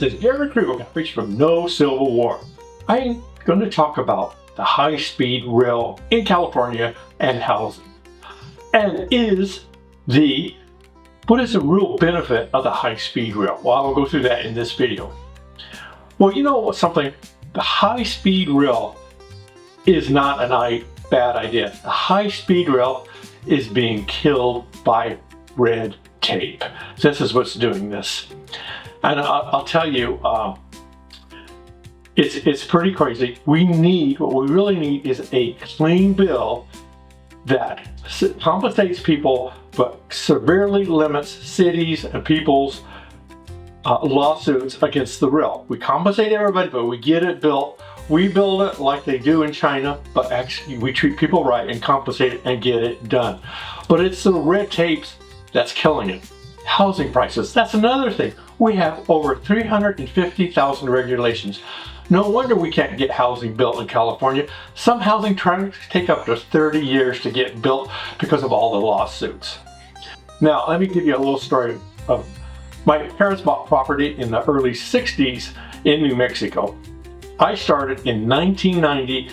This is Krivokapich from No Civil War. I'm going to talk about the high-speed rail in California and housing. And what is the real benefit of the high-speed rail? Well, I will go through that in this video. Well, you know something? The high-speed rail is not a bad idea. The high-speed rail is being killed by red tape. This is what's doing this. And I'll tell you, it's pretty crazy. What we really need is a clean bill that compensates people but severely limits cities and people's lawsuits against the rail. We compensate everybody, but we get it built. We build it like they do in China, but actually we treat people right and compensate it and get it done. But it's the red tapes that's killing it. Housing prices, that's another thing. We have over 350,000 regulations. No wonder we can't get housing built in California. Some housing trends take up to 30 years to get built because of all the lawsuits. Now, let me give you a little story of my parents bought property in the early 60s in New Mexico. I started in 1990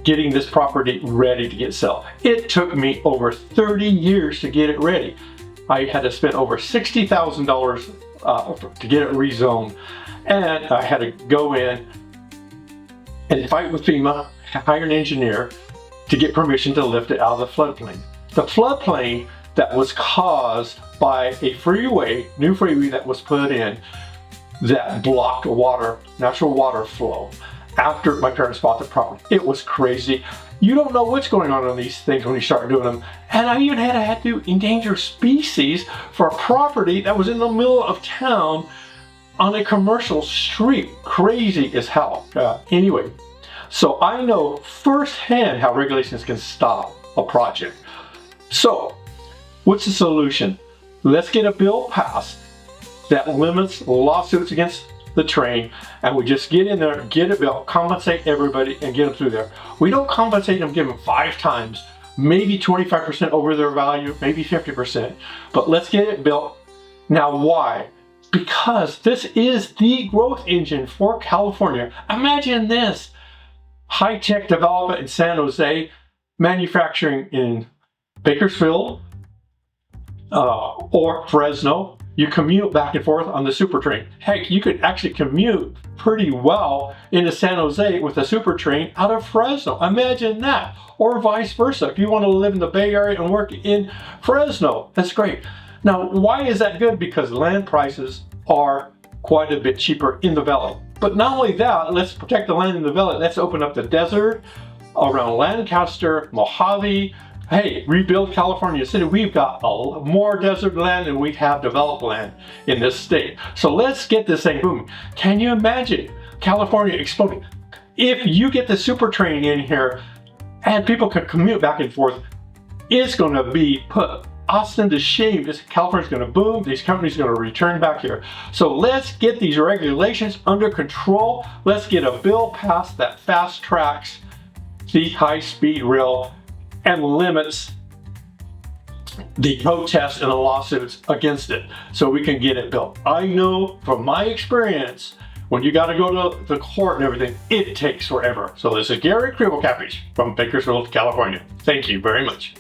getting this property ready to get sold. It took me over 30 years to get it ready. I had to spend over $60,000 to get it rezoned, and I had to go in and fight with FEMA, hire an engineer to get permission to lift it out of the floodplain. The floodplain that was caused by a new freeway that was put in that blocked natural water flow after my parents bought the property. It was crazy. You don't know what's going on these things when you start doing them. And I even had to endanger species for a property that was in the middle of town on a commercial street. Crazy as hell. Anyway, so I know firsthand how regulations can stop a project. So, what's the solution? Let's get a bill passed that limits lawsuits against the train, and we just get in there, get it built, compensate everybody, and get them through there. We don't compensate them, give them 5 times, maybe 25% over their value, maybe 50%, but let's get it built. Now, why? Because this is the growth engine for California. Imagine this: high-tech development in San Jose, manufacturing in Bakersfield or Fresno. You commute back and forth on the super train. Heck, you could actually commute pretty well into San Jose with a super train out of Fresno. Imagine that. Or vice versa. If you want to live in the Bay Area and work in Fresno, that's great. Now, why is that good? Because land prices are quite a bit cheaper in the valley. But not only that, let's protect the land in the valley. Let's open up the desert around Lancaster, Mojave. Hey, rebuild California City. We've got more desert land than we have developed land in this state. So let's get this thing booming. Can you imagine California exploding? If you get the super train in here and people can commute back and forth, it's going to be put Austin to shame. California's going to boom. These companies are going to return back here. So let's get these regulations under control. Let's get a bill passed that fast tracks the high-speed rail and limits the protests and the lawsuits against it, so we can get it built. I know from my experience, when you got to go to the court and everything, it takes forever. So this is Krivokapich from Bakersfield, California. Thank you very much.